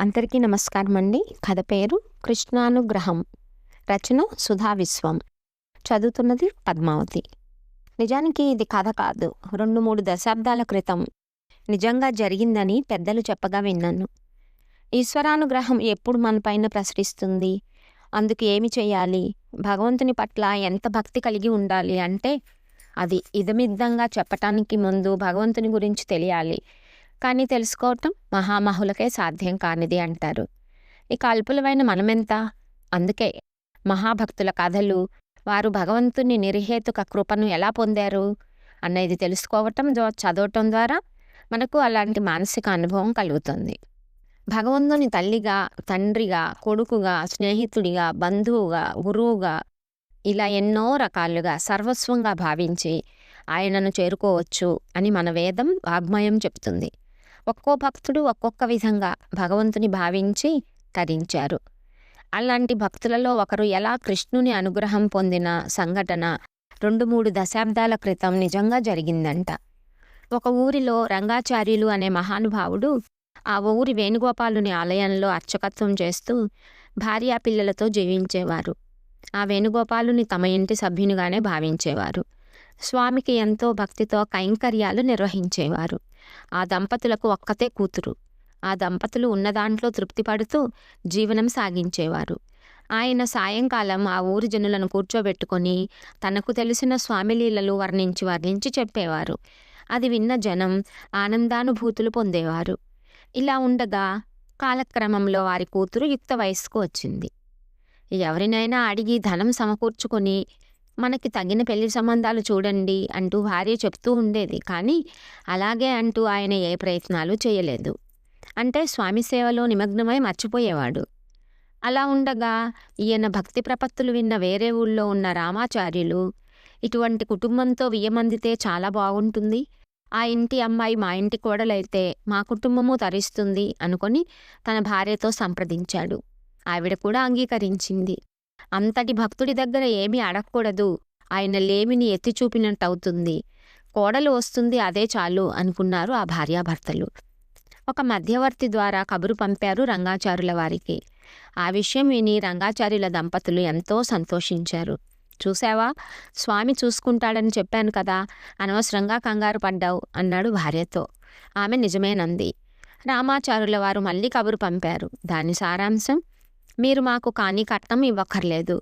అందరికీ నమస్కారం అండి. కథ పేరు కృష్ణానుగ్రహం. రచన సుధా విశ్వం. చదువుతున్నది పద్మావతి. నిజానికి ఇది కథ కాదు, 2-3 దశాబ్దాల క్రితం నిజంగా జరిగిందని పెద్దలు చెప్పగా విన్నాను. ఈశ్వరానుగ్రహం ఎప్పుడు మనపైన ప్రసరిస్తుంది, అందుకు ఏమి చేయాలి, భగవంతుని పట్ల ఎంత భక్తి కలిగి ఉండాలి అంటే అది ఇదమిద్దంగా చెప్పటానికి ముందు భగవంతుని గురించి తెలియాలి. కానీ తెలుసుకోవటం మహామహులకే సాధ్యం కానిది అంటారు. ఇక అల్పులమైన మనమెంత? అందుకే మహాభక్తుల కథలు, వారు భగవంతుని నిర్హేతుక కృపను ఎలా పొందారు అనేది తెలుసుకోవటం, చదవటం ద్వారా మనకు అలాంటి మానసిక అనుభవం కలుగుతుంది. భగవంతుని తల్లిగా, తండ్రిగా, కొడుకుగా, స్నేహితుడిగా, బంధువుగా, గురువుగా ఇలా ఎన్నో రకాలుగా సర్వస్వంగా భావించి ఆయనను చేరుకోవచ్చు అని మన వేదం వాగ్మయం చెప్తుంది. ఒక్కో భక్తుడు ఒక్కొక్క విధంగా భగవంతుని భావించి తరించారు. అలాంటి భక్తులలో ఒకరు ఎలా కృష్ణుని అనుగ్రహం పొందిన సంఘటన 2-3 దశాబ్దాల క్రితం నిజంగా జరిగిందంట. ఒక ఊరిలో రంగాచార్యులు అనే మహానుభావుడు ఆ ఊరి వేణుగోపాలుని ఆలయంలో అర్చకత్వం చేస్తూ భార్యా పిల్లలతో జీవించేవారు. ఆ వేణుగోపాలుని తమ ఇంటి సభ్యునిగానే భావించేవారు. స్వామికి ఎంతో భక్తితో కైంకర్యాలు నిర్వహించేవారు. ఆ దంపతులకు ఒక్కతే కూతురు. ఆ దంపతులు ఉన్నదాంట్లో తృప్తి పడుతూ జీవనం సాగించేవారు. ఆయన సాయంకాలం ఆ ఊరి జనులను కూర్చోబెట్టుకొని తనకు తెలిసిన స్వామిలీలలు వర్ణించి చెప్పేవారు. అది విన్న జనం ఆనందానుభూతులు పొందేవారు. ఇలా ఉండగా కాలక్రమంలో వారి కూతురు యుక్త వయస్సుకు వచ్చింది. ఎవరినైనా అడిగి ధనం సమకూర్చుకొని మనకి తగిన పెళ్లి సంబంధాలు చూడండి అంటూ భార్య చెప్తూ ఉండేది. కానీ అలాగే అంటూ ఆయన ఏ ప్రయత్నాలు చేయలేదు. అంటే స్వామి సేవలో నిమగ్నమై మర్చిపోయేవాడు. అలా ఉండగా ఈయన భక్తి ప్రపత్తులు విన్న వేరే ఊళ్ళో ఉన్న రామాచార్యులు, ఇటువంటి కుటుంబంతో వియ్యమందితే చాలా బాగుంటుంది, ఆ ఇంటి అమ్మాయి మా ఇంటి కోడలైతే మా కుటుంబము తరిస్తుంది అనుకొని తన భార్యతో సంప్రదించాడు. ఆవిడ కూడా అంగీకరించింది. అంతటి భక్తుడి దగ్గర ఏమీ అడగకూడదు, ఆయన లేమిని ఎత్తి చూపినట్టవుతుంది, కోడలు వస్తుంది అదే చాలు అనుకున్నారు ఆ భార్యాభర్తలు. ఒక మధ్యవర్తి ద్వారా కబురు పంపారు రంగాచార్యుల వారికి. ఆ విషయం విని రంగాచార్యుల దంపతులు ఎంతో సంతోషించారు. చూసావా, స్వామి చూసుకుంటాడని చెప్పాను కదా, అనవసరంగా కంగారు పడ్డావు అన్నాడు భార్యతో. ఆమె నిజమేనంది. రామాచార్యుల వారు మళ్ళీ కబురు పంపారు. దాని సారాంశం, మీరు మాకు కానీ కట్నం ఇవ్వక్కర్లేదు,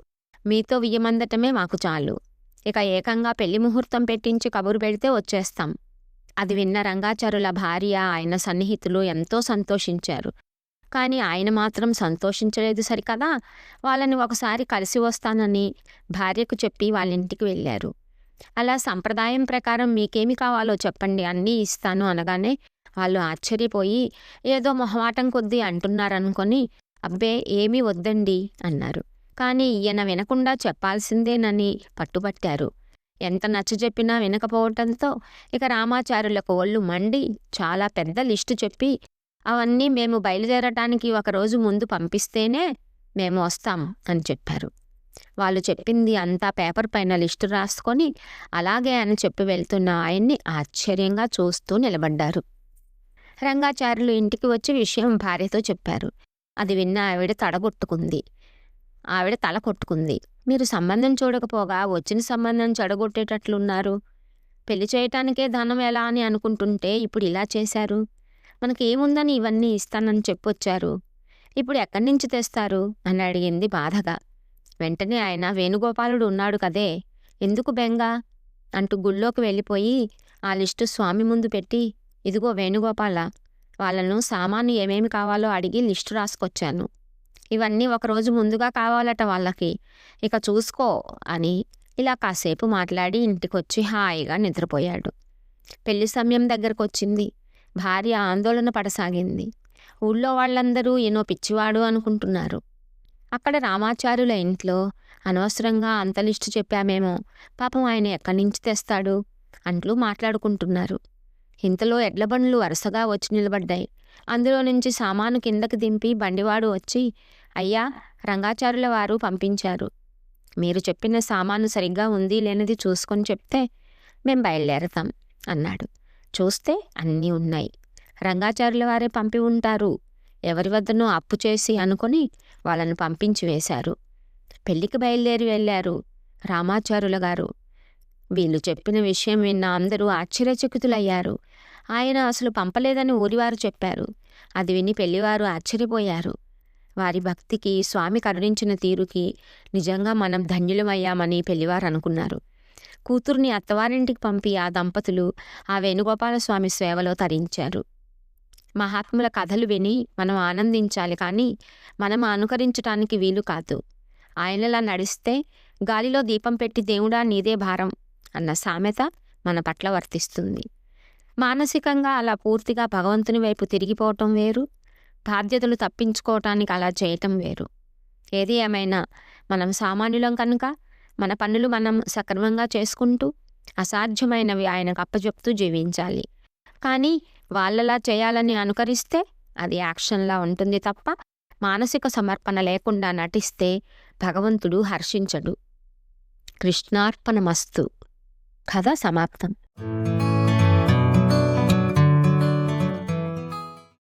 మీతో వియ్యమందటమే మాకు చాలు, ఇక ఏకంగా పెళ్లి ముహూర్తం పెట్టించి కబురు పెడితే వచ్చేస్తాం. అది విన్న రంగాచార్యుల భార్య, ఆయన సన్నిహితులు ఎంతో సంతోషించారు. కానీ ఆయన మాత్రం సంతోషించలేదు సరికదా, వాళ్ళని ఒకసారి కలిసి వస్తానని భార్యకు చెప్పి వాళ్ళ ఇంటికి వెళ్ళారు. అలా సంప్రదాయం ప్రకారం మీకేమి కావాలో చెప్పండి, అన్నీ ఇస్తాను అనగానే వాళ్ళు ఆశ్చర్యపోయి ఏదో మొహమాటం కొద్దీ అంటున్నారనుకొని అబ్బే ఏమీ వద్దండి అన్నారు. కానీ ఈయన వినకుండా చెప్పాల్సిందేనని పట్టుబట్టారు. ఎంత నచ్చజెప్పినా వినకపోవటంతో ఇక రామాచార్యులకు ఒళ్ళు మండి చాలా పెద్ద లిస్టు చెప్పి, అవన్నీ మేము బయలుదేరటానికి ఒకరోజు ముందు పంపిస్తేనే మేము వస్తాం అని చెప్పారు. వాళ్ళు చెప్పింది అంతా పేపర్ పైన లిస్టు రాసుకొని అలాగే అని చెప్పి వెళ్తున్న ఆయన్ని ఆశ్చర్యంగా చూస్తూ నిలబడ్డారు. రంగాచార్యులు ఇంటికి వచ్చి విషయం భార్యతో చెప్పారు. అది విన్న ఆవిడ తల కొట్టుకుంది. మీరు సంబంధం చూడకపోగా వచ్చిన సంబంధం చెడగొట్టేటట్లున్నారు. పెళ్లి చేయటానికే ధనం ఎలా అని అనుకుంటుంటే ఇప్పుడు ఇలా చేశారు. మనకి ఏముందని ఇవన్నీ ఇస్తానని చెప్పొచ్చారు, ఇప్పుడు ఎక్కడి నుంచి తెస్తారు అని అడిగింది బాధగా. వెంటనే ఆయన, వేణుగోపాలుడు ఉన్నాడు కదే, ఎందుకు బెంగ అంటూ గుళ్ళోకి వెళ్ళిపోయి ఆ లిస్టు స్వామి ముందు పెట్టి, ఇదిగో వేణుగోపాల, వాళ్ళను సామాను ఏమేమి కావాలో అడిగి లిస్టు రాసుకొచ్చాను, ఇవన్నీ ఒకరోజు ముందుగా కావాలట వాళ్ళకి, ఇక చూసుకో అని ఇలా కాసేపు మాట్లాడి ఇంటికొచ్చి హాయిగా నిద్రపోయాడు. పెళ్లి సమయం దగ్గరకు వచ్చింది. భార్య ఆందోళన పడసాగింది. ఊళ్ళో వాళ్ళందరూ ఏనో పిచ్చివాడు అనుకుంటున్నారు. అక్కడ రామాచార్యుల ఇంట్లో అనవసరంగా అంత లిస్టు చెప్పామేమో, పాపం ఆయన ఎక్కడి నుంచి తెస్తాడు అంటూ మాట్లాడుకుంటున్నారు. ఇంతలో ఎడ్ల బండ్లు వరుసగా వచ్చి నిలబడ్డాయి. అందులో నుంచి సామాను కిందకి దింపి బండివాడు వచ్చి, అయ్యా, రంగాచార్యుల వారు పంపించారు, మీరు చెప్పిన సామాను సరిగ్గా ఉంది లేనిది చూసుకొని చెప్తే మేం బయలుదేరతాం అన్నాడు. చూస్తే అన్నీ ఉన్నాయి. రంగాచార్యుల వారే పంపి ఉంటారు. ఎవరి వద్దనో అప్పు చేసి అనుకొని వాళ్ళను పంపించి వేశారు. పెళ్లికి బయలుదేరి వెళ్ళారు రామాచారుల గారు. వీళ్ళు చెప్పిన విషయం విన్న అందరూ ఆశ్చర్యచకితులయ్యారు. ఆయన అసలు పంపలేదని ఊరివారు చెప్పారు. అది విని పెళ్లివారు ఆశ్చర్యపోయారు. వారి భక్తికి, స్వామి కరుణించిన తీరుకి నిజంగా మనం ధన్యులమయ్యామని పెళ్లివారు అనుకున్నారు. కూతుర్ని అత్తవారింటికి పంపి ఆ దంపతులు ఆ వేణుగోపాలస్వామి సేవలో తరించారు. మహాత్ముల కథలు విని మనం ఆనందించాలి, కానీ మనం అనుకరించటానికి వీలు కాదు. ఆయనలా నడిస్తే గాలిలో దీపం పెట్టి దేవుడా నీదే భారం అన్న సామెత మన పట్ల వర్తిస్తుంది. మానసికంగా అలా పూర్తిగా భగవంతుని వైపు తిరిగిపోవటం వేరు, బాధ్యతలు తప్పించుకోవటానికి అలా చేయటం వేరు. ఏది ఏమైనా మనం సామాన్యులం కనుక మన పనులు మనం సక్రమంగా చేసుకుంటూ అసాధ్యమైనవి ఆయనకు అప్పచెప్తూ జీవించాలి. కానీ వాళ్ళలా చేయాలని అనుకరిస్తే అది యాక్షన్లా ఉంటుంది తప్ప మానసిక సమర్పణ లేకుండా నటిస్తే భగవంతుడు హర్షించడు. కృష్ణార్పణమస్తు. కథ సమాప్తం.